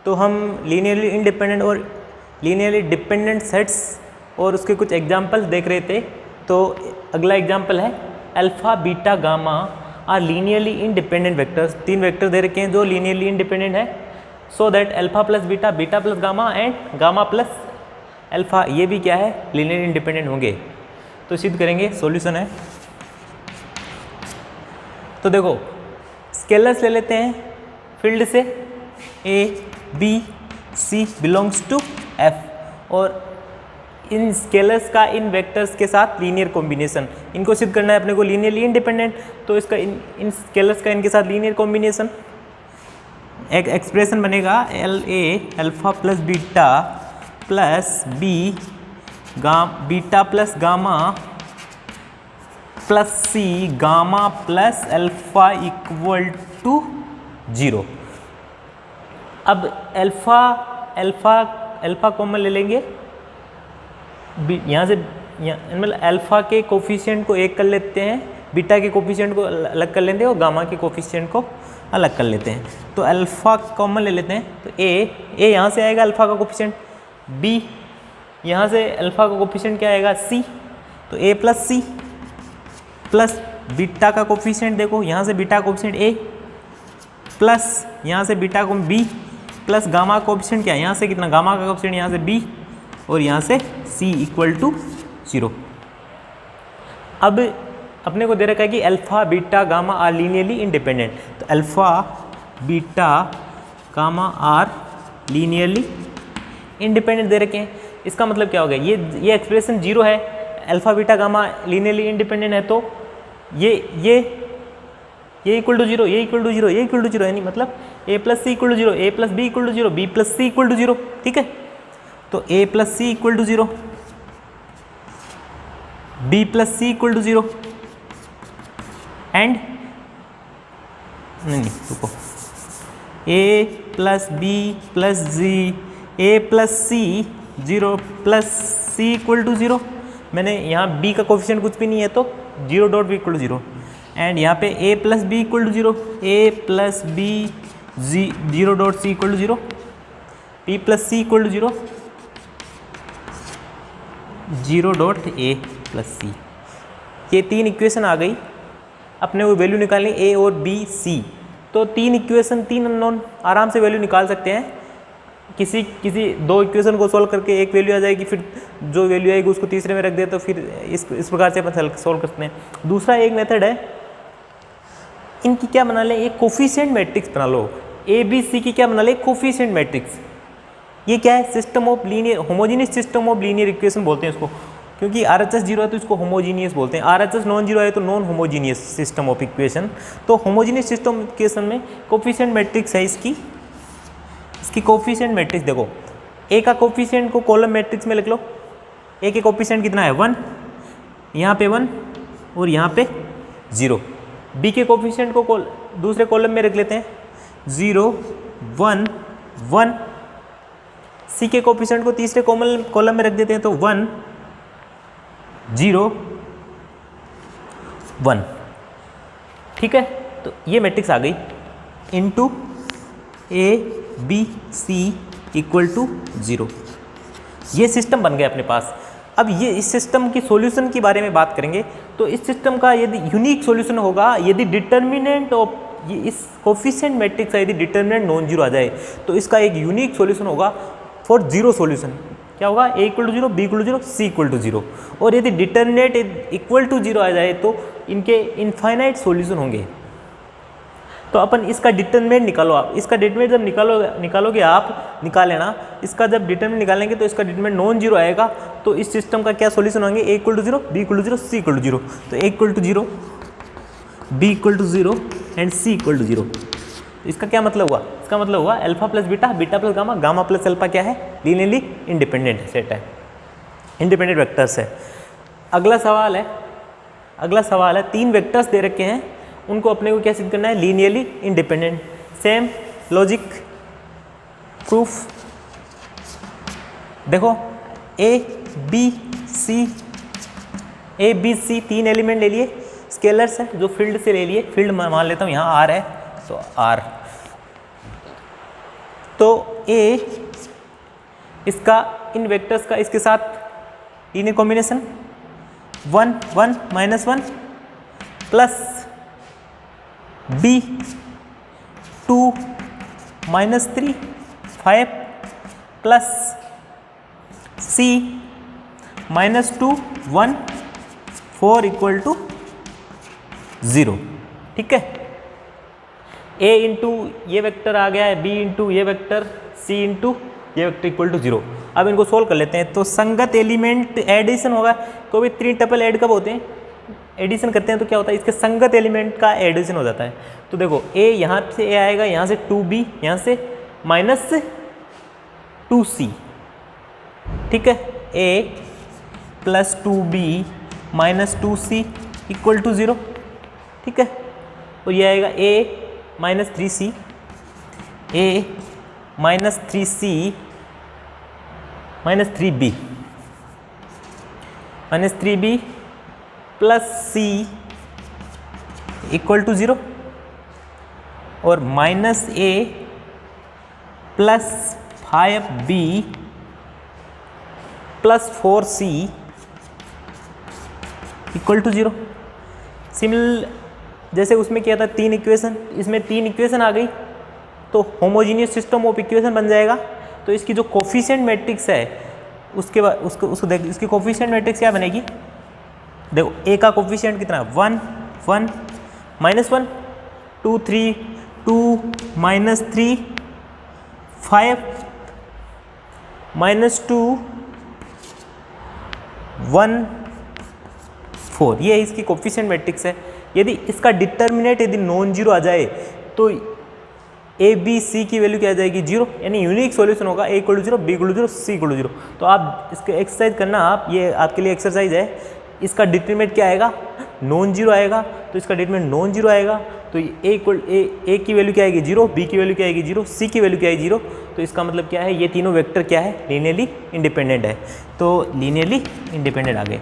तो हम linearly independent और लीनियरली डिपेंडेंट सेट्स और उसके कुछ एग्जांपल्स देख रहे थे। तो अगला एग्जांपल है alpha beta gamma are linearly independent vectors. 3 vector दे रखे हैं जो लीनियरली इंडिपेंडेंट है, so that alpha plus beta, beta plus gamma and gamma plus alpha ये भी क्या है, लीनियरली इंडिपेंडेंट होंगे। तो सिद्ध करेंगे, सॉल्यूशन है। तो देखो स्केलर्स ले लेते हैं फील्ड से, A B C belongs to F, और इन स्केलर्स का इन वेक्टर्स के साथ लीनियर कॉम्बिनेशन, इनको सिद्ध करना है अपने को लीनियरली इंडिपेंडेंट। तो इसका इन स्केलर्स का इनके साथ लीनियर कॉम्बिनेशन, एक एक्सप्रेशन बनेगा L A alpha plus beta plus B beta plus gamma plus C gamma plus alpha equal to 0। अब अल्फ़ा कॉमन ले लेंगे, यहाँ से मतलब अल्फ़ा के कोफिशिएंट को 1 कर लेते हैं, बीटा के कोफिशिएंट को अलग कर लेते हैं और गामा के कोफिशिएंट को अलग कर लेते हैं। तो अल्फ़ा कॉमन ले लेते हैं, तो ए यहाँ से आएगा अल्फ़ा का कोफिशिएंट, बी यहाँ से अल्फ़ा का कोफिशिएंट क्या आएगा सी, तो ए प्लस सी प्लस बीटा का कोफिशिएंट देखो यहाँ से बीटा कोफिशिएंट ए प्लस यहाँ से बीटा को बी प्लस गामा कोफिशिएंट क्या है यहाँ से कितना, गामा का कोफिशिएंट यहाँ से बी और यहाँ से c इक्वल टू 0। अब अपने को दे रखा है कि alpha beta gamma are linearly independent, तो alpha beta gamma are linearly independent दे रखे हैं। इसका मतलब क्या हो गया, ये एक्सप्रेशन 0 है, alpha beta gamma linearly independent है, तो ये इक्वल टू 0, ये इक्वल टू 0, ये इक्वल टू 0, यानी मतलब a plus C equal to 0, a plus B equal to 0, B plus C equal to 0। ठीक है, तो a plus C equal to 0, b plus C equal to 0 and नहीं रुको, a plus B plus G, a plus C 0 plus C equal to 0। मैंने यहाँ b का coefficient कुछ भी नहीं है तो 0 dot b equal to 0 and यहाँ पे a plus B equal to 0, a plus b 0 dot c equal to 0, b plus C equal to 0, 0 dot a plus c. ये 3 इक्वेशन आ गई, अपने को वैल्यू निकालनी ए और बी सी। तो 3 इक्वेशन 3 अननोन आराम से वैल्यू निकाल सकते हैं। किसी 2 इक्वेशन को सॉल्व करके एक वैल्यू आ जाएगी, फिर जो वैल्यू आएगी उसको तीसरे में रख दे, तो फिर इस प्रकार से अपन सॉल्व करते हैं। दूसरा एक मेथड है, इनकी क्या बना लें, एक कोफिशिएंट मैट्रिक्स बना लो, ए बी सी की क्या बना लें, कोफिशिएंट मैट्रिक्स। ये क्या है, system of linear, homogeneous system of linear equation बोलते हैं इसको, क्योंकि RHS 0 है तो इसको होमोजीनियस बोलते हैं, RHS नॉन 0 है तो non homogeneous system of equation. तो होमोजीनियस सिस्टम इक्वेशन में कोफिशिएंट मैट्रिक्स है इसकी कोफिशिएंट मैट्रिक्स देखो, ए का कोफिशिएंट को कॉलम मैट्रिक्स में लिख लो, ए के कोफिशिएंट कितना है 1, यहाँ पे 1 और यहाँ पे 0। बी के कोफिशिएंट को दूसरे कॉलम में रख लेते हैं 0 1 1, सी के कोफिशिएंट को तीसरे कॉलम में रख देते हैं तो 1 0 1। ठीक है, तो ये मैट्रिक्स आ गई into A B C equal to 0। ये सिस्टम बन गया अपने पास। अब ये इस सिस्टम की सॉल्यूशन के बारे में बात करेंगे, तो इस सिस्टम का यदि यूनिक सॉल्यूशन होगा यदि डिटर्मिनेंट ऑफ ये इस कोफिशिएंट मैट्रिक्स का यदि डिटर्मिनेंट नॉन जीरो आ जाए, तो इसका एक यूनिक सॉल्यूशन होगा फॉर जीरो सॉल्यूशन। क्या होगा, a equal to 0, b equal to 0, c equal to 0। और यदि डिटर्मिनेंट इक्वल टू 0 आ जाए तो इनके इनफाइनाइट सॉल्यूशन होंगे। तो अपन इसका डिटर्मिनेंट निकालो, आप इसका डिटर्मिनेंट जब निकालोगे आप निकाल लेना, इसका जब डिटर्मिनेंट निकालेंगे तो इसका डिटर्मिनेंट नॉन जीरो आएगा, तो इस सिस्टम का क्या सॉल्यूशन होंगे, a equal to 0, b equal to 0, c equal to 0। तो a equal to 0, b equal to 0 and c equal to 0। इसका क्या मतलब हुआ, इसका मतलब हुआ alpha plus beta, beta plus gamma, gamma plus alpha क्या है, लीनियरली इंडिपेंडेंट सेट है, इंडिपेंडेंट वेक्टर्स है। अगला सवाल है 3 वेक्टर्स दे रखे हैं, उनको अपने को क्या सिद्ध करना है, linearly independent. Same logic proof देखो, ए बी सी 3 एलिमेंट ले लिए, स्केलर्स है जो फील्ड से ले लिए, फील्ड मान लेता हूँ यहाँ आर है, तो आर तो ए इसका इन वेक्टर्स का इसके साथ linear combination 1 1 -1 plus B 2 -3 5 plus C -2 1 4 equal to 0। ठीक है, a इंटू ये वेक्टर आ गया है, b इंटू ये वेक्टर, c इंटू ये वेक्टर इक्वल टू 0। अब इनको सोल्व कर लेते हैं। तो संगत एलिमेंट एडिशन होगा, कोई भी 3 टपल ऐड कब होते हैं, एडिशन करते हैं तो क्या होता है, इसके संगत एलिमेंट का एडिशन हो जाता है। तो देखो a यहाँ से a आएगा, यहाँ से 2b, यहाँ से -2c। ठीक है, a plus 2b -2c equal to 0। ठीक है, तो ये आएगा a -3c, a -3c -3b plus c equal to 0 और -a plus 5b plus 4c equal to 0। Similar जैसे उसमें क्या था 3 इक्वेशन, इसमें 3 इक्वेशन आ गई तो होमोजीनियस सिस्टम ऑफ इक्वेशन बन जाएगा। तो इसकी जो कोफिशिएंट मैट्रिक्स है उसके बाद उसको देख, इसकी कोफिशिएंट मैट्रिक्स क्या बनेगी, देखो ए का कोफिशिएंट कितना है 1 1 -1 2 3 2 -3 5 -2 1 4, ये इसकी कोफिशिएंट मैट्रिक्स है। यदि इसका डिटर्मिनेंट यदि नॉन जीरो आ जाए तो ए बी सी की वैल्यू क्या आ जाएगी 0, यानी यूनिक सॉल्यूशन होगा a equal to 0, b equal to 0, c equal to 0। तो आप इसके एक्सरसाइज करना, आप ये आपके लिए एक्सरसाइज है। इसका डिटर्मिनेंट क्या आएगा, नॉन जीरो आएगा, तो इसका डिटर्मिनेंट नॉन जीरो आएगा तो ए की वैल्यू क्या आएगी 0, b की वैल्यू क्या आएगी 0, c की वैल्यू क्या आएगी 0। तो इसका मतलब क्या है, ये तीनों वेक्टर क्या है, लीनियरली इंडिपेंडेंट है। तो लीनियरली इंडिपेंडेंट आ गए।